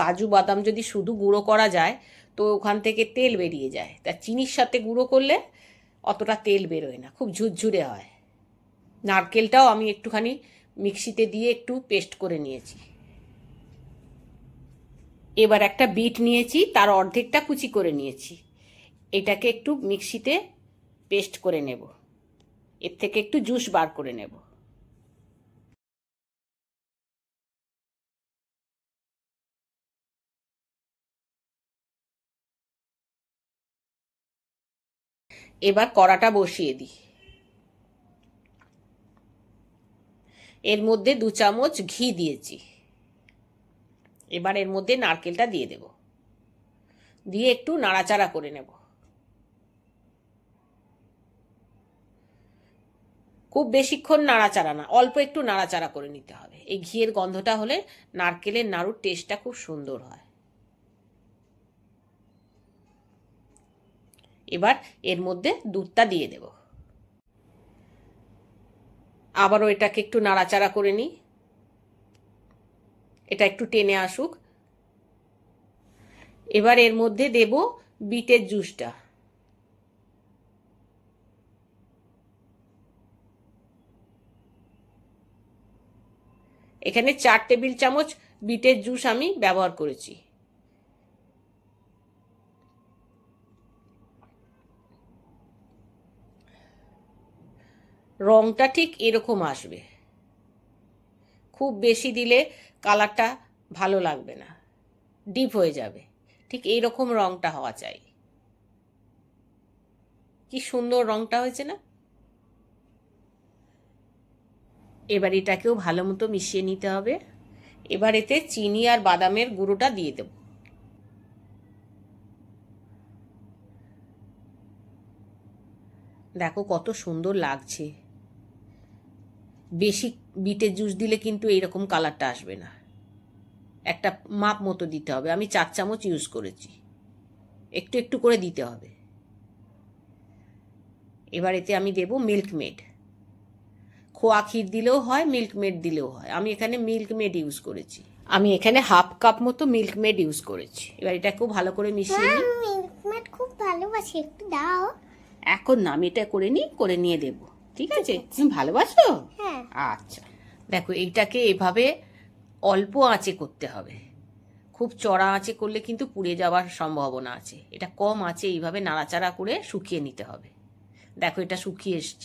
কাজু বাদাম যদি শুধু গুঁড়ো করা যায় তো ওখান থেকে তেল বেরিয়ে যায়, তা চিনির সাথে গুঁড়ো করলে অতটা তেল বেরোয় না, খুব ঝুরঝুরে হয়। নারকেলটাও আমি একটুখানি মিক্সিতে দিয়ে একটু পেস্ট করে নিয়েছি। এবার একটা বিট নিয়েছি, তার অর্ধেকটা কুচি করে নিয়েছি। এটাকে একটু মিক্সিতে পেস্ট করে নেব, এর থেকে একটু জুস বার করে নেব। এবার কড়াটা বসিয়ে দিই। এর মধ্যে 2 চামচ ঘি দিয়েছি। এবার এর মধ্যে নারকেলটা দিয়ে দেব, দিয়ে একটু নাড়াচাড়া করে নেব। খুব বেশিক্ষণ নাড়াচাড়া না, অল্প একটু নাড়াচাড়া করে নিতে হবে। এই ঘিয়ের গন্ধটা হলে নারকেলের নাড়ুর টেস্টটা খুব সুন্দর হয়। এবার এর মধ্যে দুধটা দিয়ে দেব। আবারও এটাকে একটু নাড়াচাড়া করে নিই, এটা একটু টেনে আসুক। এবার এর মধ্যে দেব বিটের জুসটা। এখানে 4 টেবিল চামচ বিটের জুস আমি ব্যবহার করেছি। রংটা ঠিক এরকম আসবে, খুব বেশি দিলে কালারটা ভালো লাগবে না, ডিপ হয়ে যাবে। ঠিক এইরকম রংটা হওয়া চাই। কি সুন্দর রংটা হয়েছে না? এবার এটাকেও ভালো মতো মিশিয়ে নিতে হবে। এবার এতে চিনি আর বাদামের গুঁড়োটা দিয়ে দেব। দেখো কত সুন্দর লাগছে। বেশি বিটের জুস দিলে কিন্তু এইরকম কালারটা আসবে না, একটা মাপ মতো দিতে হবে। আমি 4 চামচ ইউজ করেছি, একটু একটু করে দিতে হবে। এবার এতে আমি দেব মিল্ক মেড। খোয়া ক্ষীর দিলেও হয়, মিল্ক মেড দিলেও হয়। আমি এখানে মিল্ক মেড ইউজ করেছি। আমি এখানে হাফ কাপ মতো মিল্ক মেড ইউজ করেছি। এবার এটা খুব ভালো করে মিশিয়ে নিই। মিল্ক মেড খুব ভালোবাসি, একটু দাও। এখন না, আমি এটা করে নিয়ে দেব। ঠিক আছে? তুমি ভালোবাসো? হ্যাঁ। আচ্ছা, দেখো এইটাকে এভাবে অল্প আঁচে করতে হবে। খুব চড়া আঁচে করলে কিন্তু পুড়ে যাওয়ার সম্ভাবনা আছে। এটা কম আঁচে এইভাবে নাড়াচাড়া করে শুকিয়ে নিতে হবে। দেখো এটা শুকিয়ে এসছে।